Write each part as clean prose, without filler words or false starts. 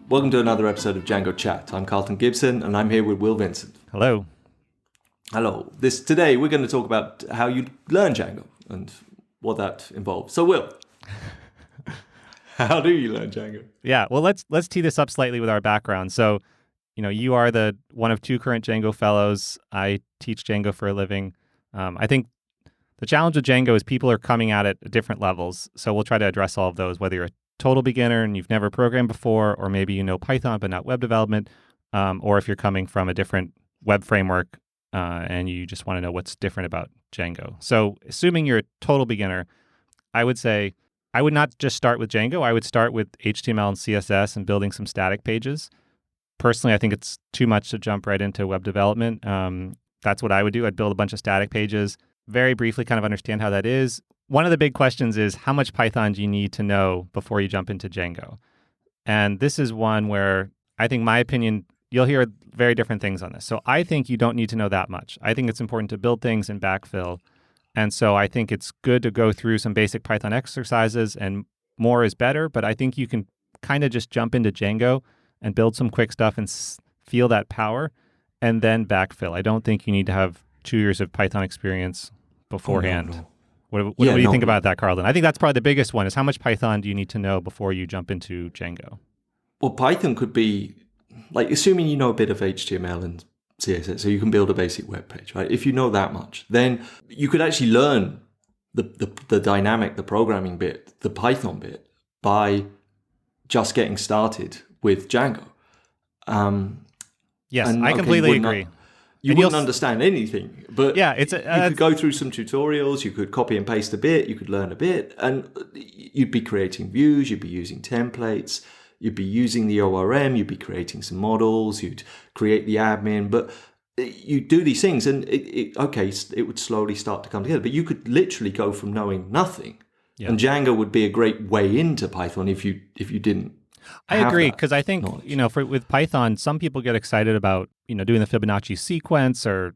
Welcome to another episode of Django Chat. I'm Carlton Gibson, and I'm here with Will Vincent. Hello. Hello. Today we're going to talk about how you learn Django and what that involves. So, Will, how do you learn Django? Yeah, well, let's tee this up slightly with our background. So, you are the one of two current Django fellows. I teach Django for a living. I think the challenge with Django is people are coming at it at different levels. So we'll try to address all of those, whether you're a total beginner and you've never programmed before, or maybe you know Python but not web development, or if you're coming from a different web framework and you just want to know what's different about Django. So assuming you're a total beginner, I would say I would not just start with Django. I would start with HTML and CSS and building some static pages. Personally, I think it's too much to jump right into web development. That's what I would do. I'd build a bunch of static pages, very briefly kind of understand how that is. One of the big questions is how much Python do you need to know before you jump into Django? And this is one where I think my opinion, you'll hear very different things on this. So I think you don't need to know that much. I think it's important to build things and backfill. And so I think it's good to go through some basic Python exercises, and more is better. But I think you can kind of just jump into Django and build some quick stuff and feel that power and then backfill. I don't think you need to have 2 years of Python experience beforehand. No. What do you think about that, Carlton? I think that's probably the biggest one, is how much Python do you need to know before you jump into Django? Well, Python could be, like, assuming you know a bit of HTML and CSS, so you can build a basic web page, right? If you know that much, then you could actually learn the dynamic, the programming bit, the Python bit, by just getting started with Django. Yes, I completely agree. You wouldn't understand anything, but yeah, you could go through some tutorials, you could copy and paste a bit, you could learn a bit, and you'd be creating views, you'd be using templates, you'd be using the ORM, you'd be creating some models, you'd create the admin, but you do these things and it would slowly start to come together, but you could literally go from knowing nothing. Yeah. And Django would be a great way into Python if you didn't. I agree, because I think, with Python, some people get excited about, doing the Fibonacci sequence or,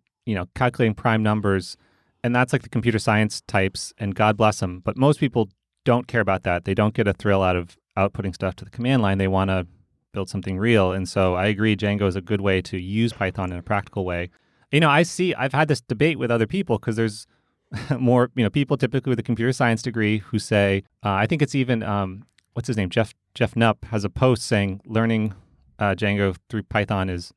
calculating prime numbers. And that's like the computer science types, and God bless them. But most people don't care about that. They don't get a thrill out of outputting stuff to the command line. They want to build something real. And so I agree, Django is a good way to use Python in a practical way. I've had this debate with other people, because there's more, people typically with a computer science degree who say, I think it's even, what's his name? Jeff Knupp has a post saying learning Django through Python is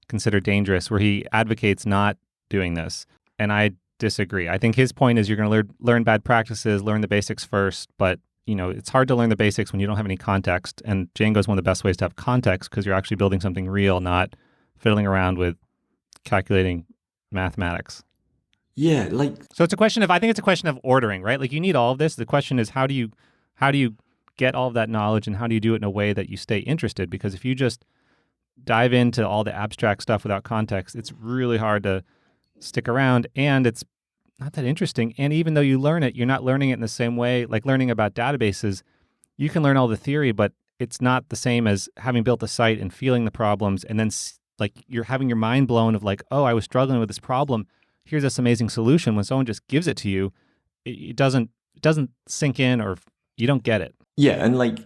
considered dangerous, where he advocates not doing this. And I disagree. I think his point is you're going to learn bad practices, learn the basics first, but it's hard to learn the basics when you don't have any context. And Django is one of the best ways to have context, because you're actually building something real, not fiddling around with calculating mathematics. Yeah, so I think it's a question of ordering, right? Like, you need all of this. The question is, how do you get all of that knowledge, and how do you do it in a way that you stay interested? Because if you just dive into all the abstract stuff without context, it's really hard to stick around, and it's not that interesting. And even though you learn it, you're not learning it in the same way. Like learning about databases, you can learn all the theory, but it's not the same as having built a site and feeling the problems, and then like you're having your mind blown of like, oh, I was struggling with this problem. Here's this amazing solution. When someone just gives it to you, it doesn't sink in, or you don't get it. Yeah, and like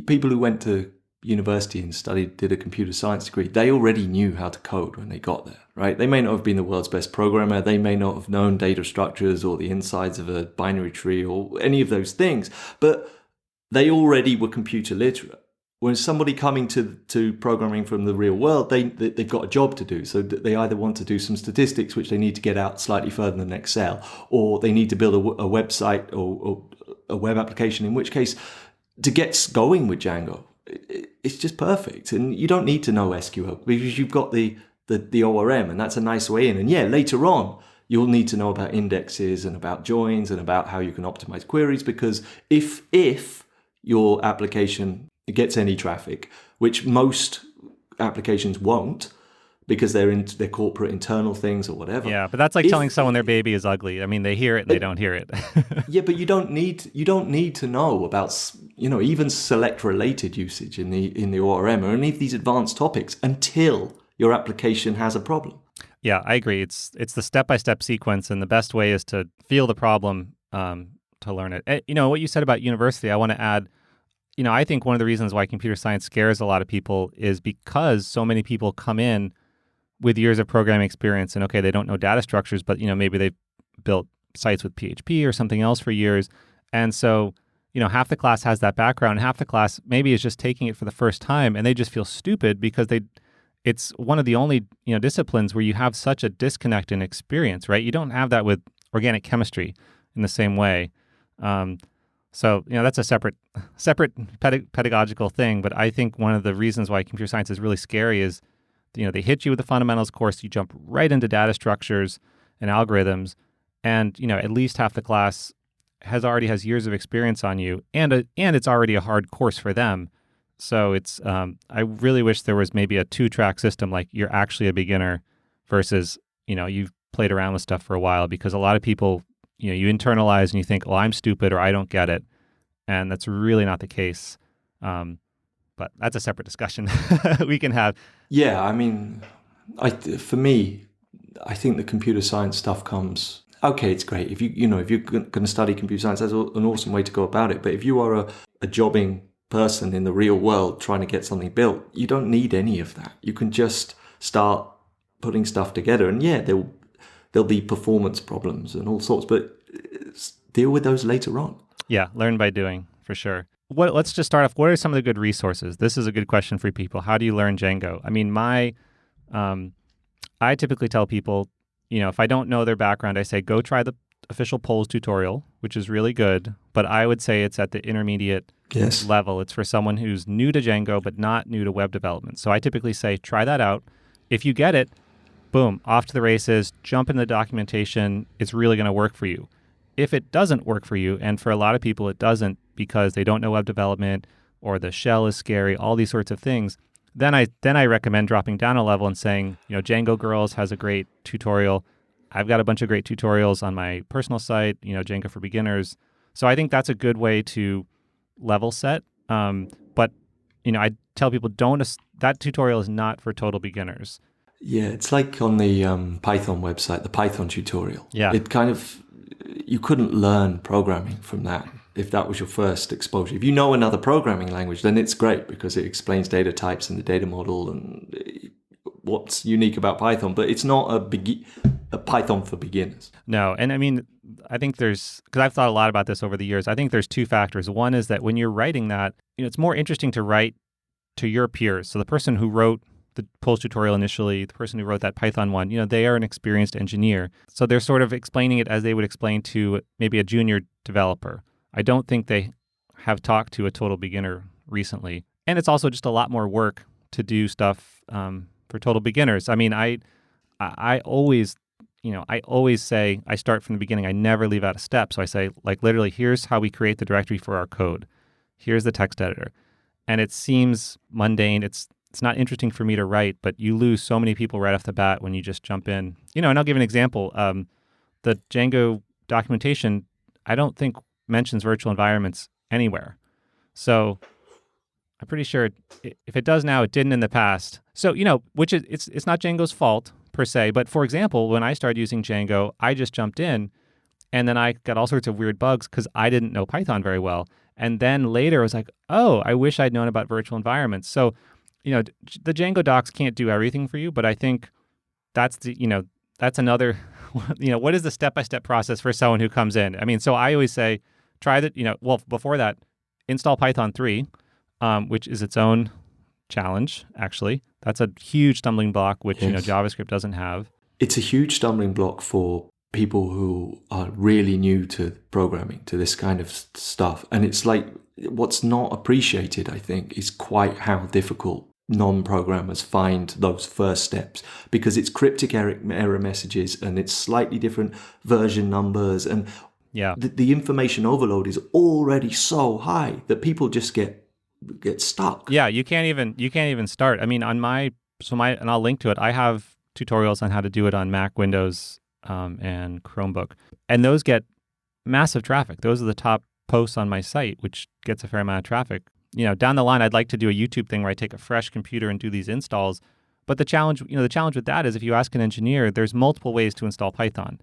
people who went to university and did a computer science degree, they already knew how to code when they got there, right? They may not have been the world's best programmer, they may not have known data structures or the insides of a binary tree or any of those things, but they already were computer literate. When somebody coming to programming from the real world, they've got a job to do. So they either want to do some statistics, which they need to get out slightly further than Excel, or they need to build a website or a web application, in which case, to get going with Django, it's just perfect. And you don't need to know SQL, because you've got the ORM, and that's a nice way in. And yeah, later on, you'll need to know about indexes and about joins and about how you can optimize queries, because if your application gets any traffic, which most applications won't, because they're corporate internal things or whatever. Yeah, but that's like telling someone their baby is ugly. I mean, they hear it and they don't hear it. Yeah, but you don't need to know about, even select related usage in the ORM or any of these advanced topics until your application has a problem. Yeah, I agree. It's the step-by-step sequence, and the best way is to feel the problem to learn it. What you said about university, I want to add, I think one of the reasons why computer science scares a lot of people is because so many people come in with years of programming experience and, okay, they don't know data structures, but, maybe they've built sites with PHP or something else for years. And so, half the class has that background, and half the class maybe is just taking it for the first time, and they just feel stupid because it's one of the only, disciplines where you have such a disconnect in experience, right? You don't have that with organic chemistry in the same way. So, that's a separate pedagogical thing. But I think one of the reasons why computer science is really scary is, they hit you with the fundamentals course, you jump right into data structures and algorithms, and, at least half the class already has years of experience on you, and it's already a hard course for them. So it's I really wish there was maybe a 2-track system, like you're actually a beginner versus, you've played around with stuff for a while, because a lot of people, you internalize and you think, well, I'm stupid or I don't get it. And that's really not the case. But that's a separate discussion we can have. Yeah, I mean, for me, I think the computer science stuff comes... Okay, it's great. If you're going to study computer science, that's an awesome way to go about it. But if you are a jobbing person in the real world trying to get something built, you don't need any of that. You can just start putting stuff together, and yeah, there'll be performance problems and all sorts, but deal with those later on. Yeah, learn by doing, for sure. Let's just start off. What are some of the good resources? This is a good question for people. How do you learn Django? I mean, I typically tell people, if I don't know their background, I say, go try the official Polls tutorial, which is really good, but I would say it's at the intermediate level. It's for someone who's new to Django, but not new to web development. So I typically say, try that out. If you get it, boom, off to the races, jump in the documentation. It's really going to work for you. If it doesn't work for you, and for a lot of people it doesn't because they don't know web development or the shell is scary, all these sorts of things, then I recommend dropping down a level and saying, Django Girls has a great tutorial. I've got a bunch of great tutorials on my personal site, Django for Beginners. So I think that's a good way to level set. But I tell people, that tutorial is not for total beginners. Yeah, it's like on the Python website, the Python tutorial. Yeah. It kind of, you couldn't learn programming from that if that was your first exposure. If you know another programming language, then it's great because it explains data types and the data model and what's unique about Python. But it's not a Python for beginners. No, and I mean, I think because I've thought a lot about this over the years, I think there's 2 factors. One is that when you're writing that, it's more interesting to write to your peers. So the person who wrote the Polls tutorial initially, the person who wrote that Python one, they are an experienced engineer. So they're sort of explaining it as they would explain to maybe a junior developer. I don't think they have talked to a total beginner recently. And it's also just a lot more work to do stuff for total beginners. I mean, I always say I start from the beginning. I never leave out a step. So I say, like, literally, here's how we create the directory for our code. Here's the text editor. And it seems mundane. It's not interesting for me to write, but you lose so many people right off the bat when you just jump in. And I'll give an example. The Django documentation, I don't think mentions virtual environments anywhere. So I'm pretty sure if it does now, it didn't in the past. So, which is, it's not Django's fault per se, but for example, when I started using Django, I just jumped in and then I got all sorts of weird bugs because I didn't know Python very well. And then later I was like, oh, I wish I'd known about virtual environments. So, the Django docs can't do everything for you, but I think that's that's another, what is the step-by-step process for someone who comes in? I mean, so I always say, try that, before that, install Python 3, which is its own challenge, actually. That's a huge stumbling block, which, JavaScript doesn't have. It's a huge stumbling block for people who are really new to programming, to this kind of stuff. And it's like, what's not appreciated, I think, is quite how difficult non-programmers find those first steps, because it's cryptic error messages and it's slightly different version numbers, and the information overload is already so high that people just get stuck. Yeah, you can't even start. I mean, on and I'll link to it. I have tutorials on how to do it on Mac, Windows, and Chromebook, and those get massive traffic. Those are the top posts on my site, which gets a fair amount of traffic. Down the line, I'd like to do a YouTube thing where I take a fresh computer and do these installs. But the challenge with that is if you ask an engineer, there's multiple ways to install Python.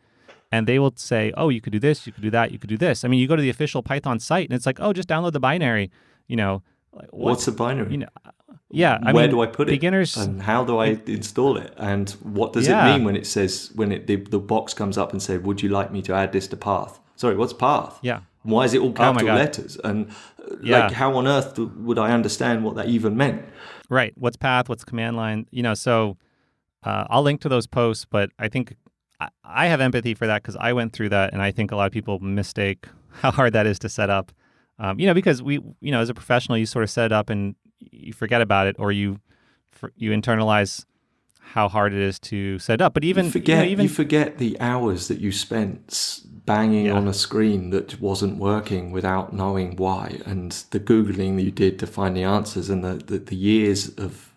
And they will say, oh, you could do this, you could do that, you could do this. I mean, you go to the official Python site and it's like, oh, just download the binary You know, like, What's what? the binary? You know, yeah. I Where mean, do I put it? beginners. And how do I install it? And what does it Yeah, mean when it says, the box comes up and says, would you like me to add this to path? Sorry, what's path? yeah. Why is it all Oh my capital God. letters? And like, Yeah. how on earth would I understand what that even meant? Right. What's path? What's command line? So I'll link to those posts, but I think I have empathy for that because I went through that, and I think a lot of people mistake how hard that is to set up. Because as a professional, you sort of set it up and you forget about it, or you internalize how hard it is to set up. But even You forget the hours that you spent banging yeah, on a screen that wasn't working without knowing why, and the googling that you did to find the answers, and the years of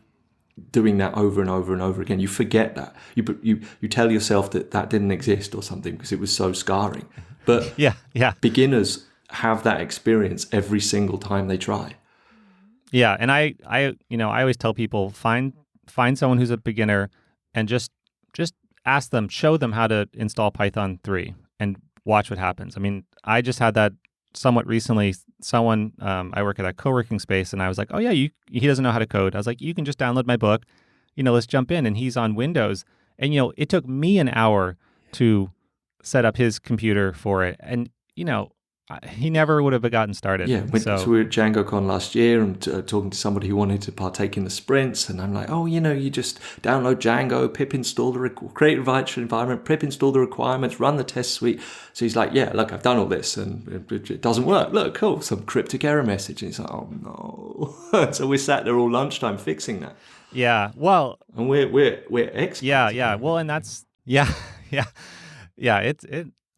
doing that over and over and over again. You forget that. You tell yourself that didn't exist or something because it was so scarring. But yeah, yeah, beginners have that experience every single time they try. yeah. And I always tell people find someone who's a beginner and just ask them, show them how to install Python 3 and watch what happens. I mean, I just had that somewhat recently. Someone I work at a co-working space, and I was like, oh yeah, he doesn't know how to code. I was like, you can just download my book, let's jump in. And he's on Windows, and it took me an hour to set up his computer for it, and he never would have gotten started. Yeah, so we were at DjangoCon last year and talking to somebody who wanted to partake in the sprints, and I'm like, oh, you just download Django, pip install create a virtual environment, pip install the requirements, run the test suite. So he's like, yeah, look, I've done all this and it doesn't work. Look, cool, some cryptic error message. And he's like, oh no. So we sat there all lunchtime fixing that. Yeah, well, and we're experts. Yeah. Well, and that's yeah, yeah. It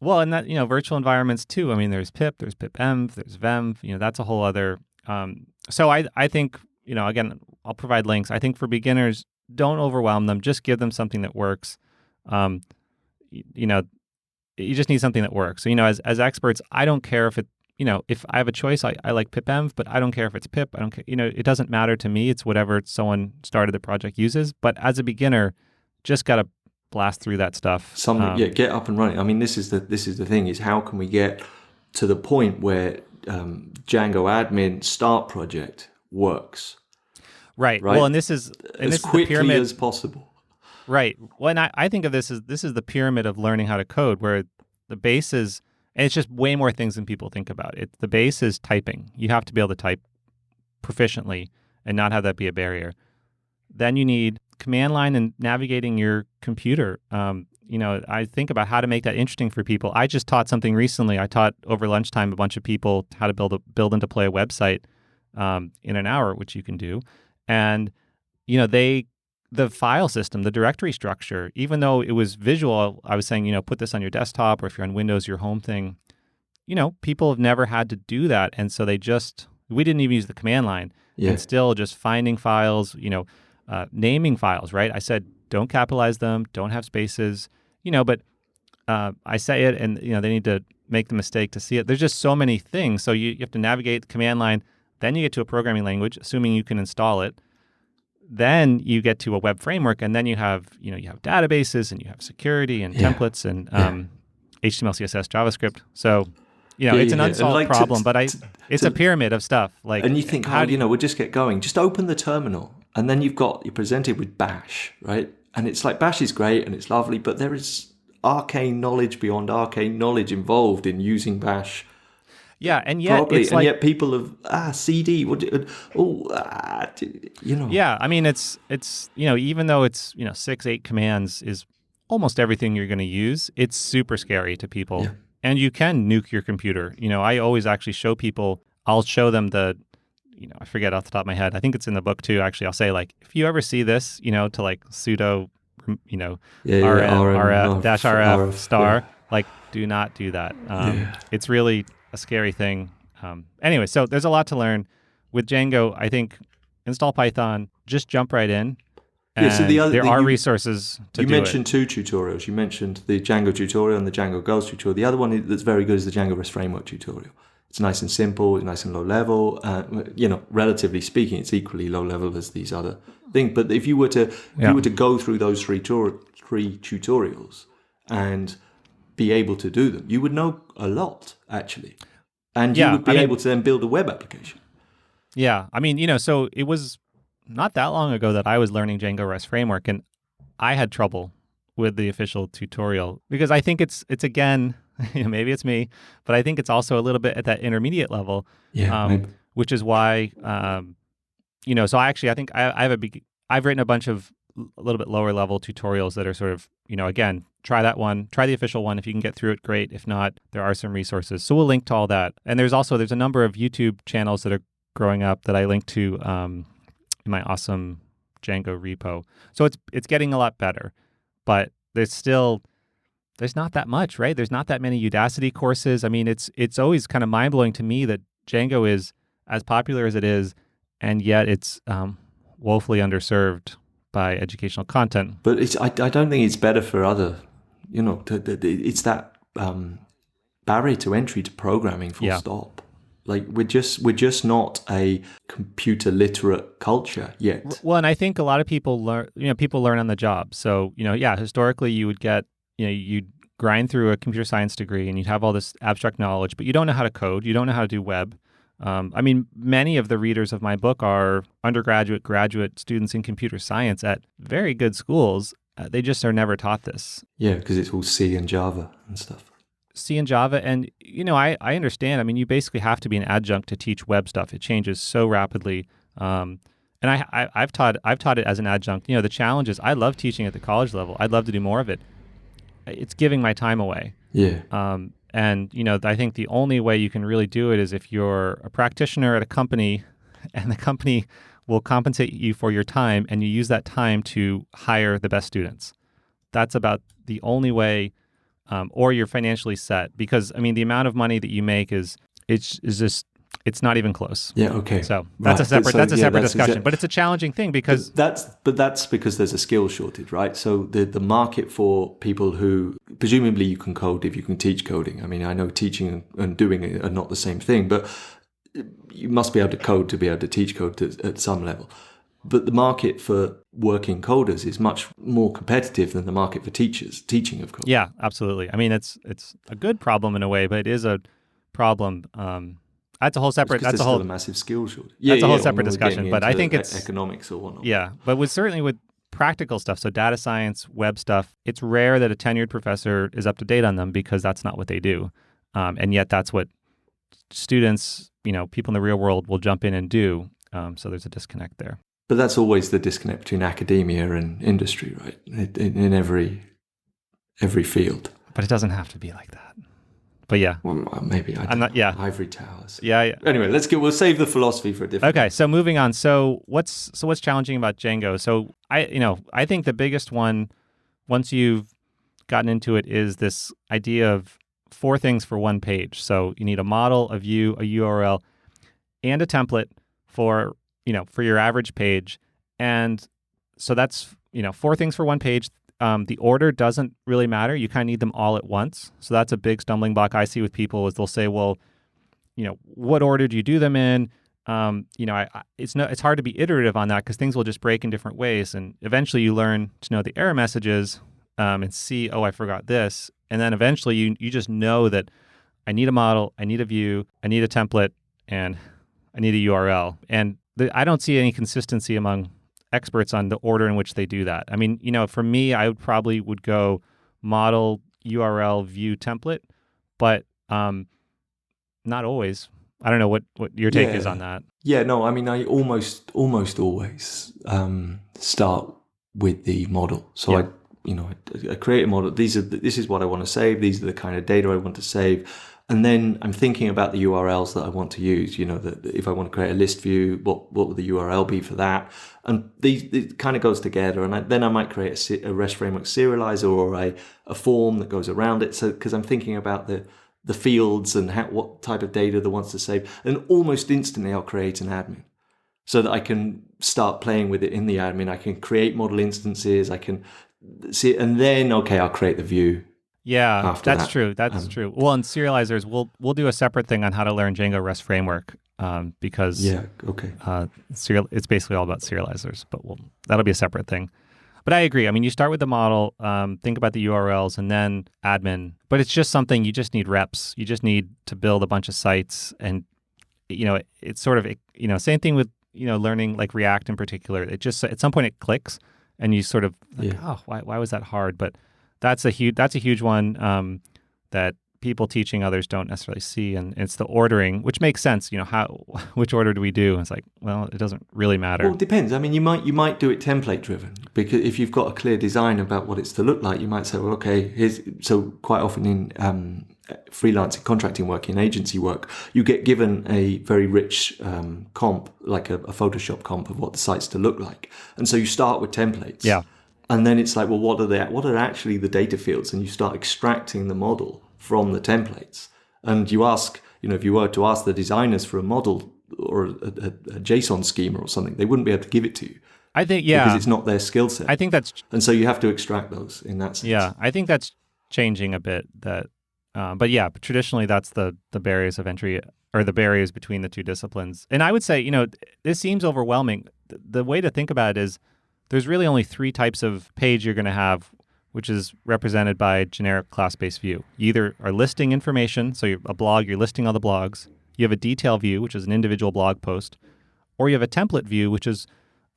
well, and that virtual environments too. I mean, there's pip, there's pipenv, there's venv. That's a whole other. So I think again, I'll provide links. I think for beginners, don't overwhelm them. Just give them something that works. You just need something that works. So as experts, I don't care if it. If I have a choice, I like pipenv, but I don't care if it's pip. I don't care. It doesn't matter to me. It's whatever someone started the project uses. But as a beginner, just gotta blast through that stuff. Get up and running. I mean, this is the thing: is how can we get to the point where Django admin start project works? Right. Well, and this is as quickly the pyramid as possible. Right. Well, and I think of this is the pyramid of learning how to code, where the base is, and it's just way more things than people think about. The base is typing. You have to be able to type proficiently and not have that be a barrier. Then you need command line and navigating your computer. I think about how to make that interesting for people. I just taught something recently. I taught over lunchtime a bunch of people how to build and deploy a website in an hour, which you can do. And the file system, the directory structure, even though it was visual, I was saying, put this on your desktop, or if you're on Windows, your home thing. People have never had to do that, and so we didn't even use the command line, and still just finding files, naming files, right? I said, don't capitalize them, don't have spaces, but I say it, and they need to make the mistake to see it. There's just so many things. So you have to navigate the command line, then you get to a programming language, assuming you can install it. Then you get to a web framework, and then you have databases, and you have security and templates and HTML, CSS, JavaScript. So it's an unsolved problem, but it's a pyramid of stuff. And you think, we'll just get going. Just open the terminal, and then you're presented with Bash, right? And it's like, Bash is great and it's lovely, but there is arcane knowledge beyond arcane knowledge involved in using Bash. Yeah, and yet probably, it's yet people have CD. Yeah, I mean it's even though it's 6-8 commands is almost everything you're going to use. It's super scary to people, and you can nuke your computer. I always actually show people. I'll show them I forget off the top of my head. I think it's in the book too. Actually, I'll say if you ever see this, to sudo, rf star, do not do that. It's really a scary thing. Anyway, so there's a lot to learn with Django. I think install Python, just jump right in. And there are resources to do it. You mentioned two tutorials. You mentioned the Django tutorial and the Django Goals tutorial. The other one that's very good is the Django REST Framework tutorial. It's nice and simple, it's nice and low level. Relatively speaking, it's equally low level as these other things. But if you were to go through those three tutorials and be able to do them, you would know a lot, actually. And you would be able to then build a web application. Yeah. I mean, so it was not that long ago that I was learning Django REST framework, and I had trouble with the official tutorial because I think it's again, maybe it's me, but I think it's also a little bit at that intermediate level, Yeah, um, maybe. which is why, so I think I have I've written a bunch of a little bit lower level tutorials that are sort of, again, try that one, try the official one. If you can get through it, great. If not, there are some resources. So we'll link to all that. And there's a number of YouTube channels that are growing up that I link to in my awesome Django repo. So it's getting a lot better, but there's not that much, right? There's not that many Udacity courses. I mean, it's always kind of mind blowing to me that Django is as popular as it is, and yet it's woefully underserved by educational content. But I don't think it's better for other, it's that barrier to entry to programming, full stop. Like we're just not a computer literate culture yet. Well, and I think a lot of people learn on the job. So, historically you would get, you'd grind through a computer science degree and you'd have all this abstract knowledge, but you don't know how to code. You don't know how to do web. I mean, many of the readers of my book are undergraduate, graduate students in computer science at very good schools. They just are never taught this. Yeah, because it's all C and Java and stuff. C and Java. And, I understand. I mean, you basically have to be an adjunct to teach web stuff. It changes so rapidly. And I've taught it as an adjunct. The challenge is I love teaching at the college level. I'd love to do more of it. It's giving my time away. Yeah. And, I think the only way you can really do it is if you're a practitioner at a company and the company will compensate you for your time and you use that time to hire the best students. That's about the only way, or you're financially set. Because, I mean, the amount of money that you make it's not even close. Yeah, okay. So that's a separate discussion. But it's a challenging thing because that's because there's a skill shortage, right? So the market for people who presumably you can code if you can teach coding. I mean, I know teaching and doing it are not the same thing, but you must be able to code to be able to teach code at some level. But the market for working coders is much more competitive than the market for teaching of code. Yeah, absolutely. I mean, it's a good problem in a way, but it is a problem. That's a whole separate. That's still a massive skill shortage. That's a whole separate discussion. But I think it's economics or whatnot. Yeah, but certainly with practical stuff, so data science, web stuff, it's rare that a tenured professor is up to date on them because that's not what they do, and yet that's what students, people in the real world will jump in and do. So there's a disconnect there. But that's always the disconnect between academia and industry, right? In every field. But it doesn't have to be like that. But yeah, well, maybe I'm not. Yeah, ivory towers. Yeah. Anyway, we'll save the philosophy for a different. Okay, so moving on. So what's challenging about Django? So I think the biggest one, once you've gotten into it, is this idea of 4 things for one page. So you need a model, a view, a URL, and a template for your average page. And so that's 4 things for one page. The order doesn't really matter. You kind of need them all at once. So that's a big stumbling block I see with people is they'll say, well, what order do you do them in? It's hard to be iterative on that because things will just break in different ways. And eventually you learn to know the error messages and see, oh, I forgot this. And then eventually you just know that I need a model, I need a view, I need a template, and I need a URL. And I don't see any consistency among experts on the order in which they do that. I mean, for me, I would go model, URL, view, template, but not always. I don't know what your take is on that. Yeah, no, I mean, I almost always start with the model. So I create a model. This is what I want to save. These are the kind of data I want to save. And then I'm thinking about the URLs that I want to use. That if I want to create a list view, what would the URL be for that? And it kind of goes together. And then I might create a REST framework serializer or a form that goes around it. So because I'm thinking about the fields and what type of data that wants to save. And almost instantly I'll create an admin so that I can start playing with it in the admin. I can create model instances. I can see it. And then, I'll create the view. Yeah, that's true. That's true. Well, in serializers, we'll do a separate thing on how to learn Django REST framework because it's basically all about serializers, but that'll be a separate thing. But I agree. I mean, you start with the model, think about the URLs, and then admin. But it's just something you just need reps. You just need to build a bunch of sites, and it's sort of, same thing with, learning like React in particular. It just, at some point it clicks and you sort of like, oh, why was that hard? But that's a huge one that people teaching others don't necessarily see. And it's the ordering, which makes sense. Which order do we do? And it's like, well, it doesn't really matter. Well, it depends. I mean, you might do it template driven, because if you've got a clear design about what it's to look like, you might say, well, okay, so quite often in freelancing, contracting work, in agency work, you get given a very rich comp, like a Photoshop comp of what the site's to look like. And so you start with templates. Yeah. And then it's like, well, what are actually the data fields? And you start extracting the model from the templates. And you ask, if you were to ask the designers for a model or a JSON schema or something, they wouldn't be able to give it to you. I think, yeah. Because it's not their skill set. I think that's... And so you have to extract those in that sense. Yeah, I think that's changing a bit. But traditionally that's the barriers of entry, or the barriers between the two disciplines. And I would say, this seems overwhelming. The way to think about it is there's really only 3 types of page you're going to have, which is represented by a generic class-based view. You either are listing information, so you're a blog, you're listing all the blogs. You have a detail view, which is an individual blog post. Or you have a template view, which is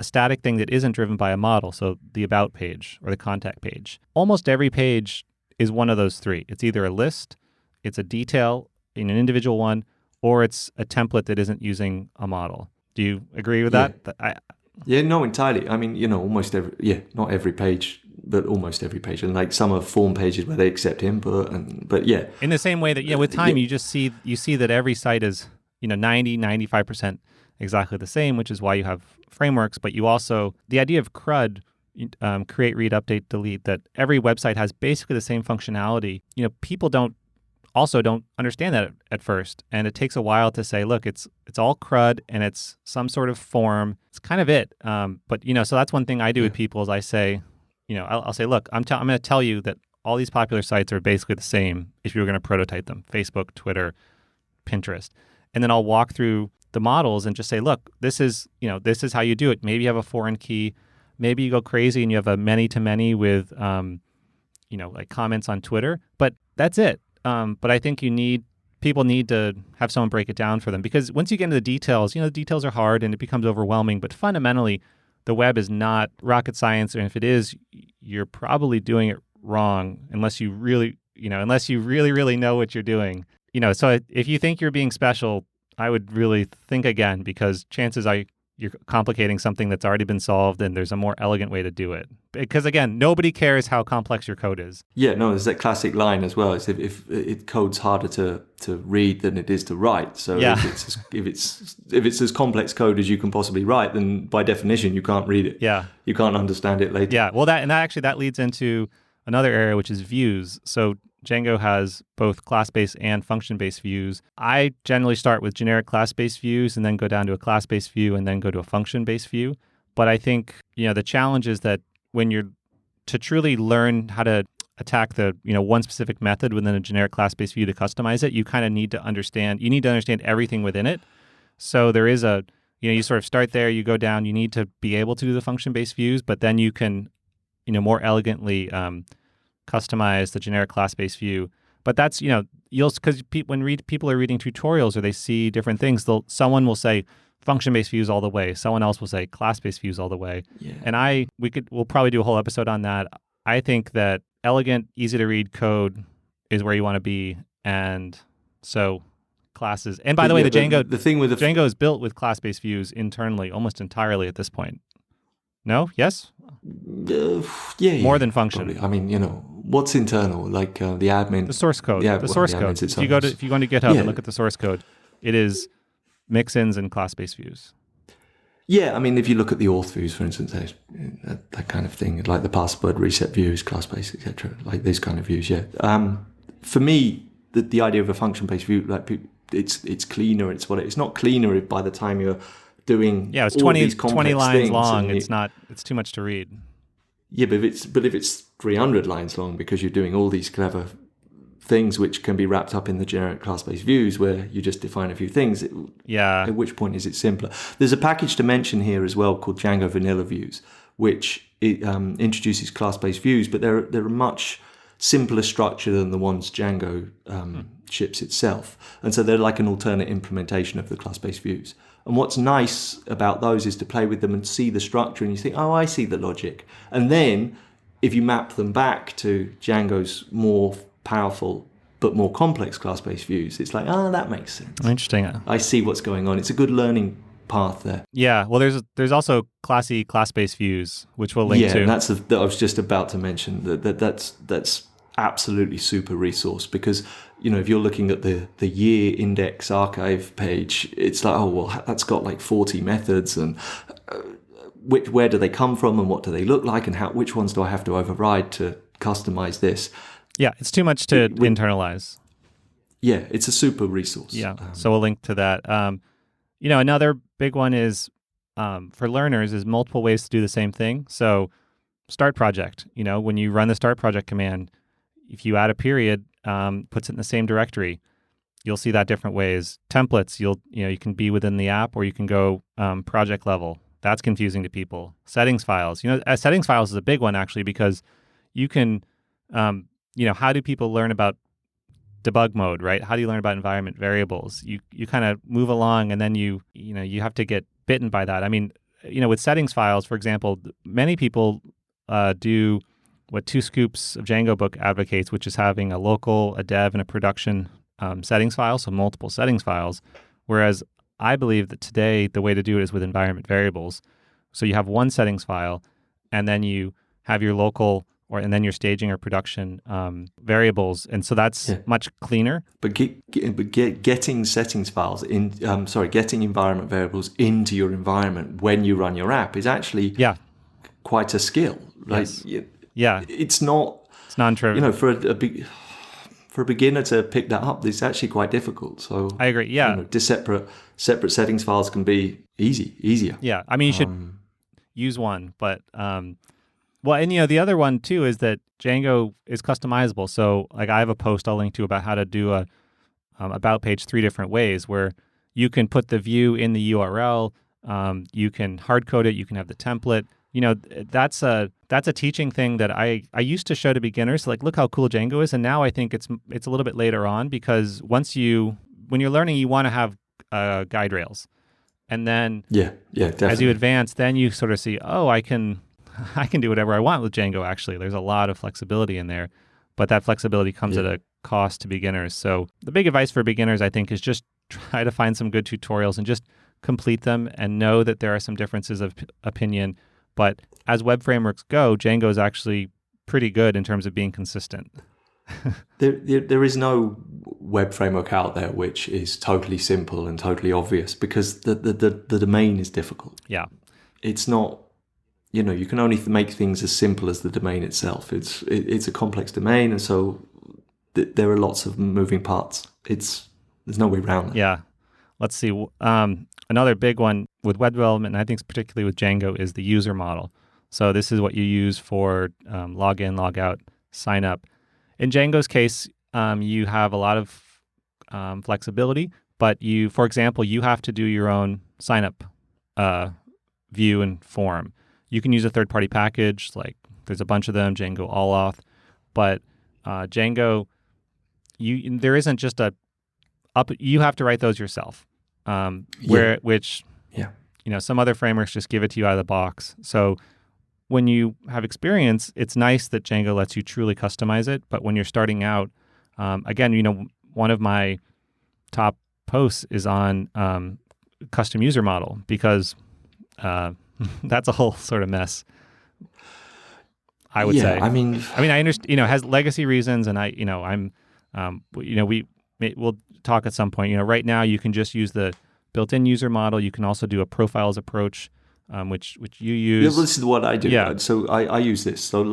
a static thing that isn't driven by a model, so the about page or the contact page. Almost every page is one of those 3. It's either a list, it's a detail in an individual one, or it's a template that isn't using a model. Do you agree with that? Yeah, no, entirely. I mean, almost not every page, but almost every page. And like some are form pages where they accept input, but yeah. In the same way that, with time, you see that every site is, 95% exactly the same, which is why you have frameworks. But you also, the idea of CRUD, create, read, update, delete, that every website has basically the same functionality. People don't understand that at first. And it takes a while to say, look, it's all CRUD and it's some sort of form. It's kind of it. But, so that's one thing I do with people is I say, I'll say, look, I'm going to tell you that all these popular sites are basically the same if you were going to prototype them: Facebook, Twitter, Pinterest. And then I'll walk through the models and just say, look, this is how you do it. Maybe you have a foreign key. Maybe you go crazy and you have a many-to-many with, like comments on Twitter. But that's it. But I think people need to have someone break it down for them, because once you get into the details, the details are hard and it becomes overwhelming. But fundamentally, the web is not rocket science, and if it is, you're probably doing it wrong unless you really, really know what you're doing. So if you think you're being special, I would really think again, because chances are you're complicating something that's already been solved, and there's a more elegant way to do it. Because again, nobody cares how complex your code is. Yeah, no, there's that classic line as well. It's if it code's harder to read than it is to write. So if it's as complex code as you can possibly write, then by definition you can't read it. Yeah, you can't understand it later. Yeah, well, that leads into another area, which is views. So Django has both class-based and function-based views. I generally start with generic class-based views and then go down to a class-based view and then go to a function-based view. But I think, the challenge is that when you're to truly learn how to attack the, one specific method within a generic class-based view to customize it, you kind of need to understand everything within it. So there is you sort of start there, you go down, you need to be able to do the function-based views, but then you can, more elegantly customize the generic class-based view. But that's, because when people are reading tutorials or they see different things, someone will say function-based views all the way. Someone else will say class-based views all the way. Yeah. And we'll probably do a whole episode on that. I think that elegant, easy to read code is where you want to be. And so classes, and by the way, Django is built with class-based views internally, almost entirely at this point. No? Yes? Yeah. More than function. Probably. I mean, what's internal, like the admin. The source code. Yeah, the source code. If you go to GitHub and look at the source code, it is mix-ins and class-based views. Yeah, I mean, if you look at the auth views, for instance, that kind of thing, like the password reset views, class-based, etc., like these kind of views, yeah. For me, the idea of a function-based view, like it's cleaner. It's not cleaner by the time you're doing it's all 20 these complex 20 lines things long. It's too much to read. Yeah, but if it's 300 lines long because you're doing all these clever things which can be wrapped up in the generic class-based views where you just define a few things, at which point is it simpler? There's a package to mention here as well called Django Vanilla Views, which introduces class-based views, but they're a much simpler structure than the ones Django ships itself. And so they're like an alternate implementation of the class-based views. And what's nice about those is to play with them and see the structure, and you think, oh, I see the logic. And then if you map them back to Django's more powerful but more complex class-based views, it's like, oh, that makes sense. Interesting. I see what's going on. It's a good learning path there. Yeah. Well, there's also classy class-based views, which we'll link to. Yeah, and that I was just about to mention that's absolutely super resource, because if you're looking at the year index archive page, it's like, oh well, that's got like 40 methods, and where do they come from, and what do they look like, and which ones do I have to override to customize this? Yeah, it's too much to internalize. Yeah, it's a super resource. Yeah, so we'll link to that. Another big one is for learners is multiple ways to do the same thing. So start project, when you run the start project command, if you add a period, puts it in the same directory, you'll see that different ways. Templates, you can be within the app, or you can go project level. That's confusing to people. Settings files, settings files is a big one actually, because you can, how do people learn about debug mode, right? How do you learn about environment variables? You kind of move along, and then you have to get bitten by that. I mean, with settings files, for example, many people do what 2 Scoops of Django book advocates, which is having a local, a dev, and a production settings file, so multiple settings files. Whereas I believe that today the way to do it is with environment variables. So you have one settings file, and then you have your local and then your staging or production variables, and so that's much cleaner. But getting settings files getting environment variables into your environment when you run your app is actually quite a skill. Right? Yes. It's non-trivial. For a beginner to pick that up, it's actually quite difficult. So I agree. Yeah, just separate settings files can be easier. Yeah, I mean you should use one, but well, and the other one too is that Django is customizable. So like I have a post I'll link to about how to do a about page 3 different ways, where you can put the view in the URL, you can hard code it, you can have the template. That's a teaching thing that I used to show to beginners, like look how cool Django is, and now I think it's a little bit later on, because when you're learning, you want to have guide rails, and then definitely. As you advance, then you sort of see, oh, I can do whatever I want with Django. Actually, there's a lot of flexibility in there, but that flexibility comes at a cost to beginners. So the big advice for beginners, I think, is just try to find some good tutorials and just complete them, and know that there are some differences of opinion. But as web frameworks go, Django is actually pretty good in terms of being consistent. There is no web framework out there which is totally simple and totally obvious, because the domain is difficult. Yeah. It's not, you can only make things as simple as the domain itself. It's a complex domain, and so there are lots of moving parts. There's no way around that. Yeah. Let's see. Another big one with web development, and I think particularly with Django, is the user model. So this is what you use for log in, log out, sign up. In Django's case, you have a lot of flexibility, but for example, you have to do your own sign up view and form. You can use a third-party package, like there's a bunch of them, Django All-Auth, but Django, there isn't just you have to write those yourself. Some other frameworks just give it to you out of the box. So when you have experience, it's nice that Django lets you truly customize it. But when you're starting out, again, one of my top posts is on custom user model, because that's a whole sort of mess, I would say. I mean, I understand, it has legacy reasons, and we'll talk at some point. Right now you can just use the built-in user model. You can also do a profiles approach, which you use. Yeah, well, this is what I do. Yeah. Right? So I use this. So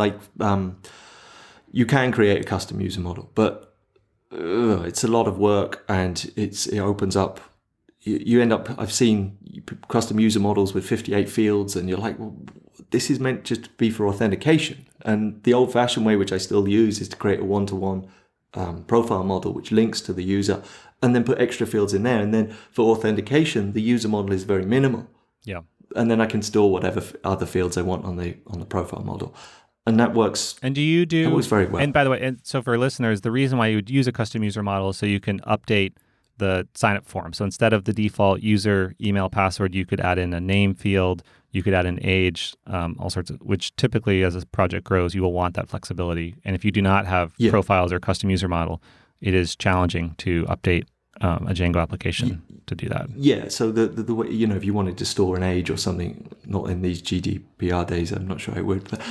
you can create a custom user model, but it's a lot of work, and it opens up. You end up. I've seen custom user models with 58 fields, and you're like, well, this is meant just to be for authentication. And the old-fashioned way, which I still use, is to create a one-to-one profile model which links to the user, and then put extra fields in there. And then for authentication, the user model is very minimal. Yeah. And then I can store whatever other fields I want on the profile model. and that works. And do you do? That works very well. And by the way, and so for listeners, the reason why you would use a custom user model is so you can update the sign-up form. So instead of the default user email password, you could add in a name field, you could add an age, all sorts of, which typically as a project grows, you will want that flexibility. And if you do not have profiles or custom user model, it is challenging to update a Django application to do that. Yeah, so the way, if you wanted to store an age or something, not in these GDPR days, I'm not sure I would, but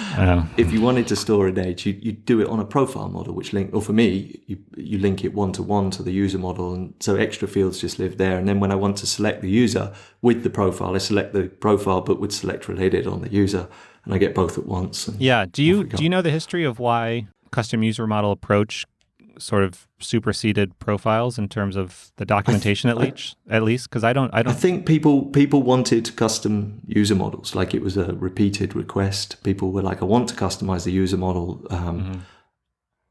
if you wanted to store an age, you do it on a profile model, which or for me, you link it one-to-one to the user model, and so extra fields just live there. And then when I want to select the user with the profile, I select the profile, but would select related on the user, and I get both at once. Yeah, do you know the history of why custom user model approach sort of superseded profiles in terms of the documentation at least? Because I don't. I think people wanted custom user models, like it was a repeated request. People were like, I want to customize the user model,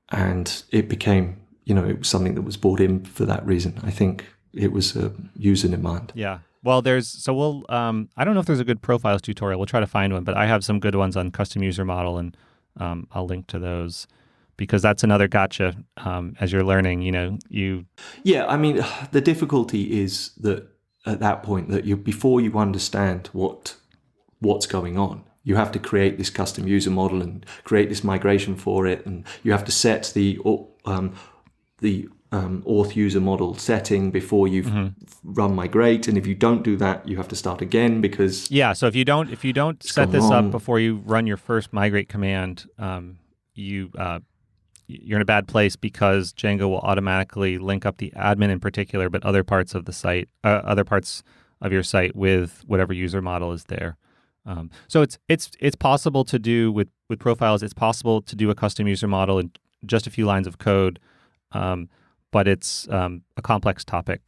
and it became, it was something that was brought in for that reason. I think it was a user demand. Yeah. Well, we'll, I don't know if there's a good profiles tutorial. We'll try to find one, but I have some good ones on custom user model, and I'll link to those. Because that's another gotcha as you're learning, Yeah, I mean, the difficulty is that at that point that before you understand what's going on, you have to create this custom user model and create this migration for it, and you have to set the auth user model setting before you run migrate, and if you don't do that, you have to start again because so if you don't set this up before you run your first migrate command, you're in a bad place because Django will automatically link up the admin in particular, but other parts of the site, other parts of your site with whatever user model is there. So it's possible to do with profiles. It's possible to do a custom user model in just a few lines of code, but it's a complex topic.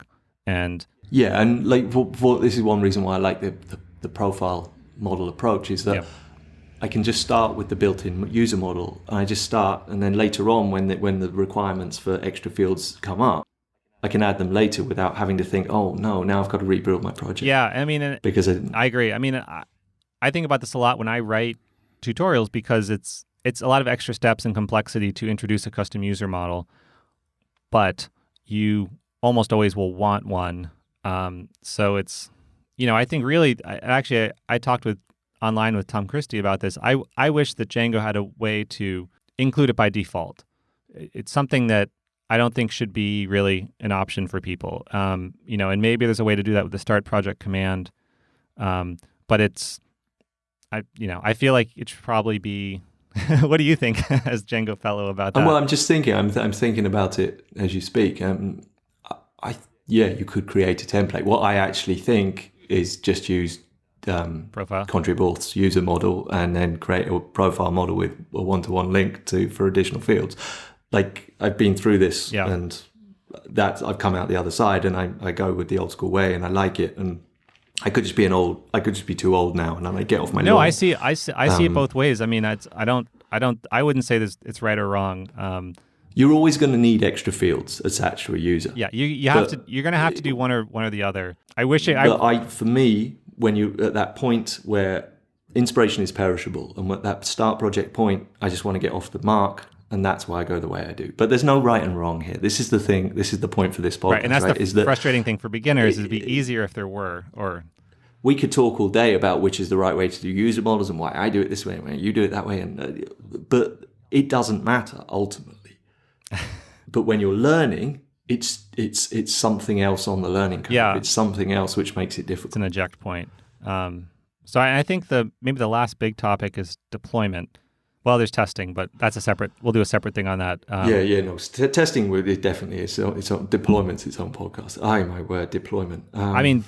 And like this is one reason why I like the profile model approach is that. I can just start with the built-in user model. And I just start, and then later on, when the requirements for extra fields come up, I can add them later without having to think, oh no, now I've got to rebuild my project. Yeah, I mean, because I agree. I mean, I think about this a lot when I write tutorials because it's a lot of extra steps and complexity to introduce a custom user model, but you almost always will want one. So it's, I think really, I talked online with Tom Christie about this. I wish that Django had a way to include it by default. It's something that I don't think should be really an option for people. And maybe there's a way to do that with the start project command. But I feel like it should probably be. What do you think as Django fellow about that? Well, I'm just thinking. I'm thinking about it as you speak. You could create a template. What I actually think is just use profile contrib-auth's user model and then create a profile model with a one-to-one link for additional fields. Like I've been through this and I've come out the other side, and I go with the old school way, and I like it. And I could just be too old now, and I get off my lawn. I see it both ways. I mean, I wouldn't say this it's right or wrong. You're always going to need extra fields attached to a user. Yeah, you're going to have to do one or the other. For me, when you're at that point where inspiration is perishable, and at that start project point, I just want to get off the mark, and that's why I go the way I do. But there's no right and wrong here. This is the thing. This is the point for this podcast. Right, and that's the frustrating thing for beginners. It'd be easier if there were. Or we could talk all day about which is the right way to do user models and why I do it this way and why you do it that way, but it doesn't matter ultimately. But when you're learning, it's something else on the learning curve. Yeah. It's something else which makes it difficult. It's an eject point. So I think maybe the last big topic is deployment. Well, there's testing, but we'll do a separate thing on that. Testing it definitely is its own deployment's its own podcast. My word, deployment.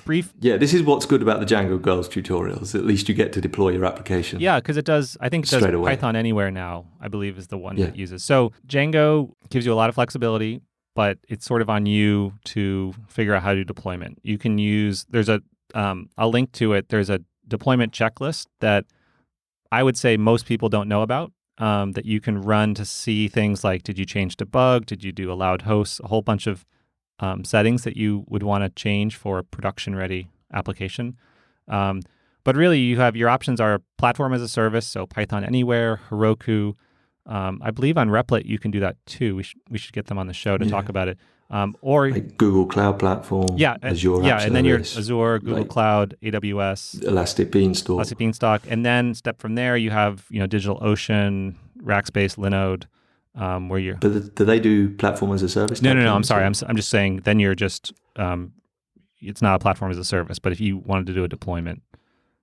Brief. Yeah, this is what's good about the Django Girls tutorials. At least you get to deploy your application. Yeah, because it does. I think it does Python Anywhere now. I believe is the one that uses. So Django gives you a lot of flexibility, but it's sort of on you to figure out how to do deployment. You can use. There's I'll link to it. There's a deployment checklist that I would say most people don't know about, that you can run to see things like, did you change debug? Did you do allowed hosts? A whole bunch of settings that you would want to change for a production-ready application. But really, you have your options are platform as a service, so Python Anywhere, Heroku. I believe on Replit you can do that too. We should get them on the show to talk about it. Or like Google Cloud Platform, Azure App and then your Service, Azure, Google like Cloud, AWS, Elastic Beanstalk. and then step from there you have DigitalOcean, Rackspace, Linode, where you're. But do they do platform as a service? No. I'm sorry. I'm just saying. Then you're just. It's not a platform as a service, but if you wanted to do a deployment,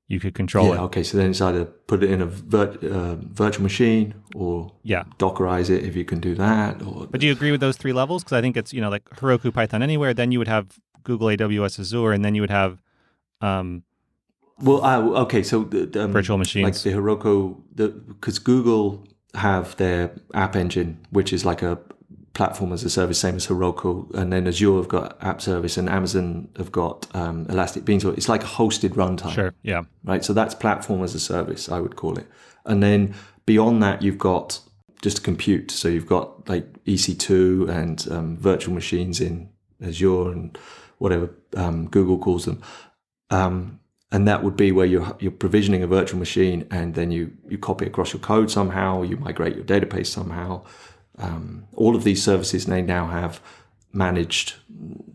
you could control it. Okay. So then it's either put it in a virtual machine or Dockerize it if you can do that. But do you agree with those three levels? Because I think it's like Heroku, Python Anywhere. Then you would have Google, AWS, Azure, and then you would have. Okay. So virtual machines, like the Heroku, because Google have their App Engine, which is like a platform as a service, same as Heroku, and then Azure have got App Service, and Amazon have got Elastic Beanstalk. It's like a hosted runtime. Sure, yeah. Right, so that's platform as a service, I would call it. And then beyond that, you've got just compute. So you've got like EC2 and virtual machines in Azure and whatever Google calls them. And that would be where you're provisioning a virtual machine, and then you copy across your code somehow, you migrate your database somehow. All of these services, they now have managed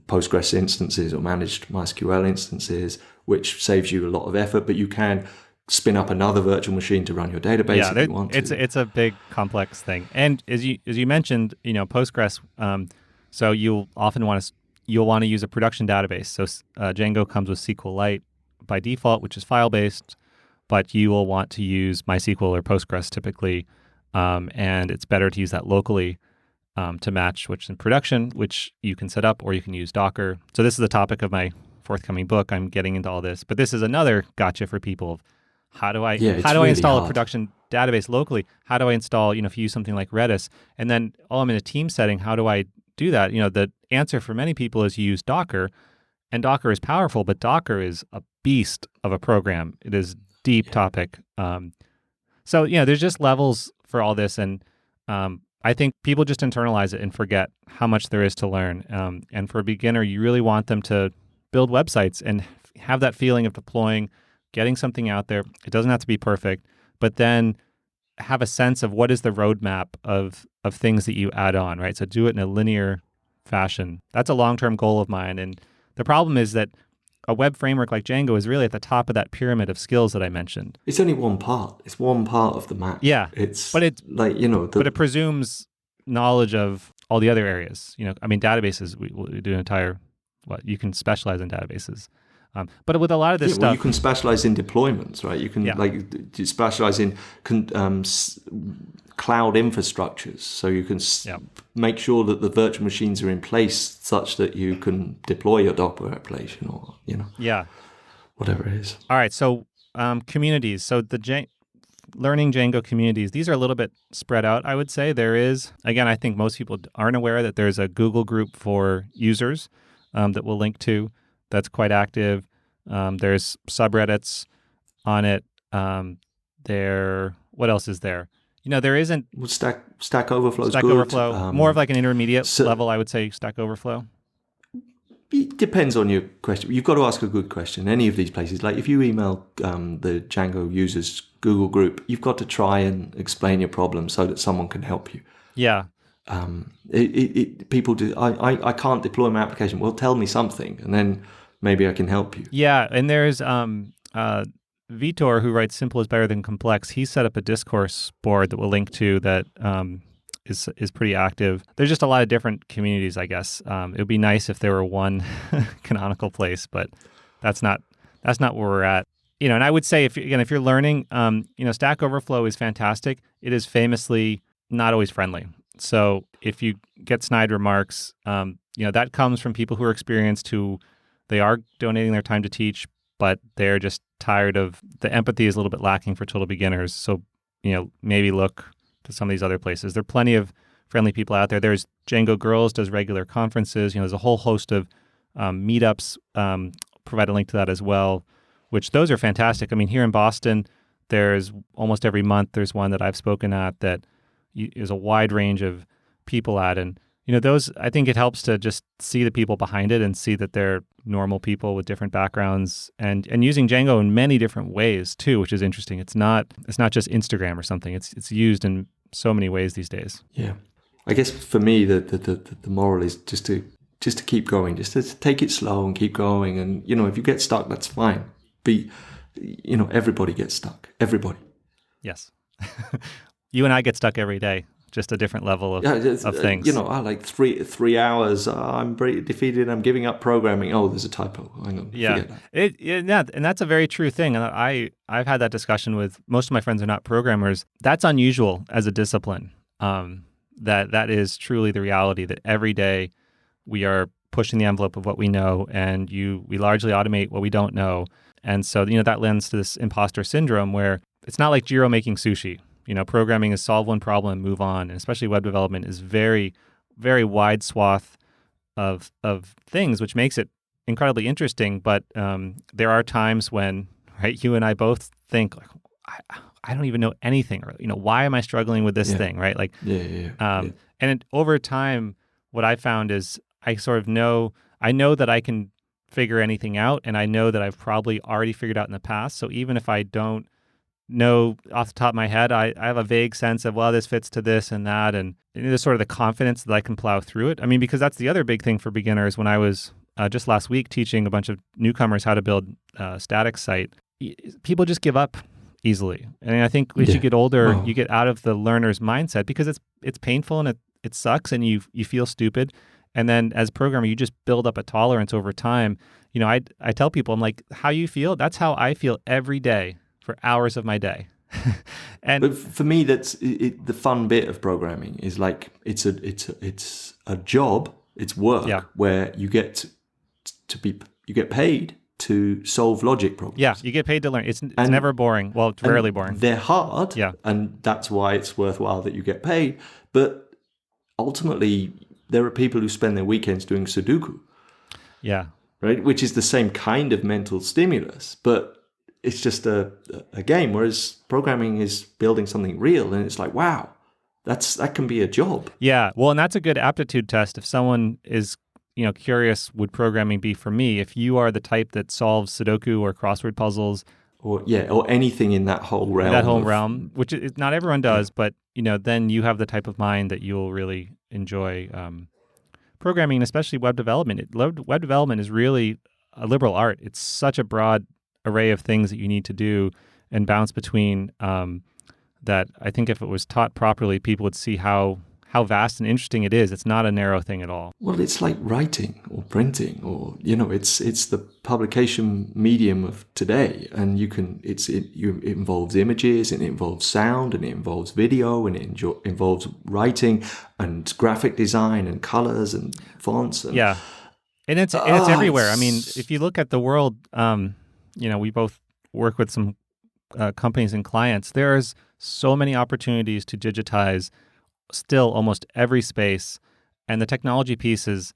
Postgres instances or managed MySQL instances, which saves you a lot of effort, but you can spin up another virtual machine to run your database if you want to. It's a big, complex thing. And as you mentioned, Postgres, so you'll want to use a production database. So Django comes with SQLite by default, which is file-based, but you will want to use MySQL or Postgres typically. And it's better to use that locally to match which in production, which you can set up, or you can use Docker. So this is the topic of my forthcoming book. I'm getting into all this, but this is another gotcha for people of how do I install a production database locally? How do I install, if you use something like Redis, and then I'm in a team setting, how do I do that? The answer for many people is you use Docker, and Docker is powerful, but Docker is a beast of a program. It is deep topic. So there's just levels for all this, and I think people just internalize it and forget how much there is to learn. And for a beginner, you really want them to build websites and have that feeling of deploying, getting something out there. It doesn't have to be perfect, but then have a sense of what is the roadmap of things that you add on, right? So do it in a linear fashion. That's a long-term goal of mine. And the problem is that a web framework like Django is really at the top of that pyramid of skills that I mentioned. It's only one part. It's one part of the map. Yeah. But it presumes knowledge of all the other areas. Databases, we do an entire, you can specialize in databases. But with a lot of this stuff... you can specialize in deployments, right? You can specialize in cloud infrastructures. So you can make sure that the virtual machines are in place such that you can deploy your Docker application or, whatever it is. All right. So communities. So the learning Django communities, these are a little bit spread out, I would say. There is, again, I think most people aren't aware that there's a Google group for users that we'll link to. That's quite active. There's subreddits on it. What else is there? There isn't... Stack Overflow is Stack good. Overflow, more of like an intermediate level, I would say, Stack Overflow. It depends on your question. You've got to ask a good question. Any of these places, like if you email the Django users Google group, you've got to try and explain your problem so that someone can help you. Yeah. People do. I can't deploy my application. Well, tell me something, and then maybe I can help you. Yeah, and there's Vitor, who writes "Simple is Better Than Complex." He set up a discourse board that we'll link to that is pretty active. There's just a lot of different communities, I guess. It would be nice if there were one canonical place, but that's not where we're at. And I would say if you're learning, Stack Overflow is fantastic. It is famously not always friendly. So if you get snide remarks, that comes from people who are experienced, who they are donating their time to teach, but they're just tired of the empathy is a little bit lacking for total beginners. So, maybe look to some of these other places. There are plenty of friendly people out there. There's Django Girls does regular conferences. There's a whole host of meetups. Provide a link to that as well, which those are fantastic. Here in Boston, there's almost every month there's one that I've spoken at that is a wide range of people at, and those, I think it helps to just see the people behind it and see that they're normal people with different backgrounds and using Django in many different ways too, which is interesting. It's not just Instagram or something. It's used in so many ways these days. Yeah. I guess for me, the moral is just to keep going, just to take it slow and keep going. And, if you get stuck, that's fine. Everybody gets stuck. Everybody. Yes. You and I get stuck every day. Just a different level of things. I like 3 hours. I'm defeated. I'm giving up programming. Oh, there's a typo. Hang on. Yeah, and that's a very true thing. And I've had that discussion with most of my friends who are not programmers. That's unusual as a discipline. That is truly the reality. That every day we are pushing the envelope of what we know, and we largely automate what we don't know. And so that lends to this imposter syndrome where it's not like Jiro making sushi. Programming is solve one problem and move on. And especially web development is very, very wide swath of things, which makes it incredibly interesting. But there are times when, right, you and I both think, like, I don't even know anything. Or, why am I struggling with this thing, right? Like, and over time, what I found is I know that I can figure anything out, and I know that I've probably already figured out in the past. So even if I don't know off the top of my head, I have a vague sense of, well, this fits to this and that, and there's sort of the confidence that I can plow through it. I mean, because that's the other big thing for beginners. When I was just last week teaching a bunch of newcomers how to build a static site, people just give up easily. And I think as you get older, you get out of the learner's mindset because it's painful and it sucks and you feel stupid. And then as a programmer, you just build up a tolerance over time. I tell people, I'm like, how you feel? That's how I feel every day for hours of my day. But for me, that's the fun bit of programming is like it's a job, it's work where you get paid to solve logic problems. Yeah, you get paid to learn. It's never boring. Well, it's rarely boring. They're hard. Yeah, and that's why it's worthwhile that you get paid. But ultimately, there are people who spend their weekends doing Sudoku. Yeah, right, which is the same kind of mental stimulus, but it's just a game, whereas programming is building something real, and it's like, wow, that can be a job. Yeah, well, and that's a good aptitude test. If someone is, curious, would programming be for me? If you are the type that solves Sudoku or crossword puzzles, or anything in that whole realm. Which is, not everyone does, but then you have the type of mind that you'll really enjoy programming, and especially web development. Web development is really a liberal art. It's such a broad array of things that you need to do and bounce between, that I think if it was taught properly, people would see how vast and interesting it is. It's not a narrow thing at all. Well, it's like writing or printing, or it's the publication medium of today, and it involves images, and it involves sound, and it involves video, and it involves writing and graphic design and colors and fonts. And, and it's everywhere. I mean, if you look at the world. We both work with some companies and clients. There's so many opportunities to digitize still almost every space. And the technology piece is,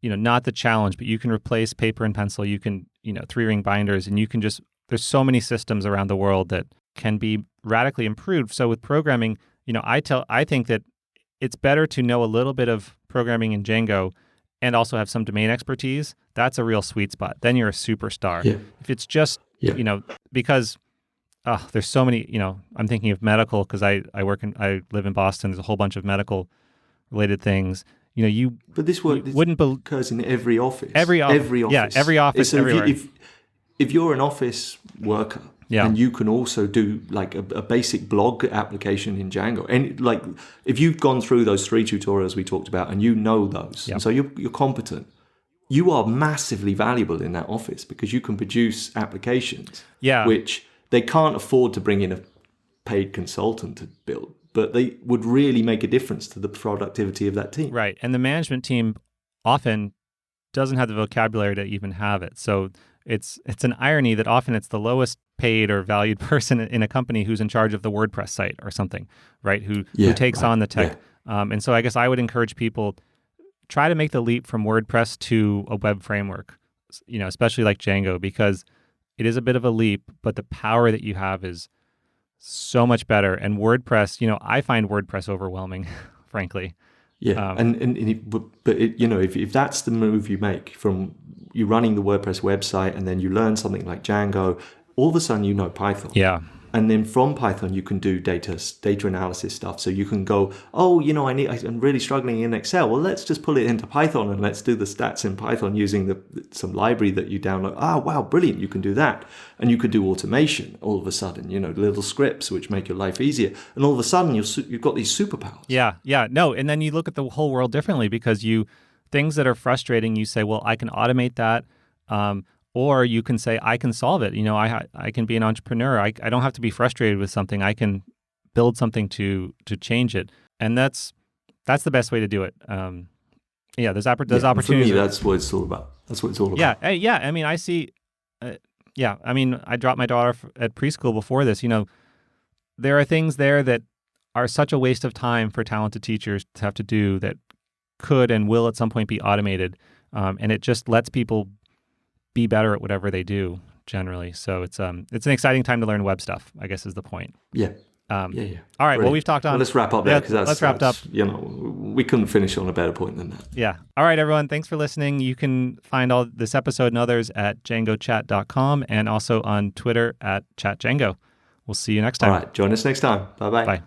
not the challenge, but you can replace paper and pencil. You can, 3-ring binders, and you can there's so many systems around the world that can be radically improved. So with programming, I think that it's better to know a little bit of programming in Django and also have some domain expertise. That's a real sweet spot. Then you're a superstar. Yeah. If it's just, because there's so many, I'm thinking of medical because I live in Boston. There's a whole bunch of medical related things. But this work occurs in every office. Every office. Yeah, every office, so everywhere. If you're an office worker, and you can also do like a basic blog application in Django, and like if you've gone through those 3 tutorials we talked about, and you know those, and so you're competent, you are massively valuable in that office because you can produce applications, which they can't afford to bring in a paid consultant to build, but they would really make a difference to the productivity of that team. Right, and the management team often doesn't have the vocabulary to even have it. So it's an irony that often it's the lowest paid or valued person in a company who's in charge of the WordPress site or something, right? Who takes on the tech. Yeah. And so I guess I would encourage people, try to make the leap from WordPress to a web framework, especially like Django, because it is a bit of a leap, but the power that you have is so much better. And WordPress, I find WordPress overwhelming, frankly. Yeah, but if that's the move you make from you running the WordPress website and then you learn something like Django, all of a sudden you know Python. Yeah. And then from Python, you can do data analysis stuff. So you can go, I'm really struggling in Excel. Well, let's just pull it into Python and let's do the stats in Python using some library that you download. Wow, brilliant. You can do that. And you could do automation all of a sudden, little scripts which make your life easier. And all of a sudden, you've got these superpowers. Yeah. No, and then you look at the whole world differently because things that are frustrating, you say, well, I can automate that. Or you can say, I can solve it. I can be an entrepreneur. I don't have to be frustrated with something. I can build something to change it. And that's the best way to do it. There's opportunities. For me, that's what it's all about. Yeah. I mean, I see. I dropped my daughter at preschool before this. There are things there that are such a waste of time for talented teachers to have to do that could and will at some point be automated. And it just lets people be better at whatever they do generally. So it's an exciting time to learn web stuff, I guess is the point. Yeah. All right. Brilliant. Well, we've talked on. Well, let's wrap up there because let's wrap up. We couldn't finish on a better point than that. Yeah. All right, everyone. Thanks for listening. You can find all this episode and others at djangochat.com and also on Twitter at chatdjango. We'll see you next time. All right. Join us next time. Bye-bye. Bye.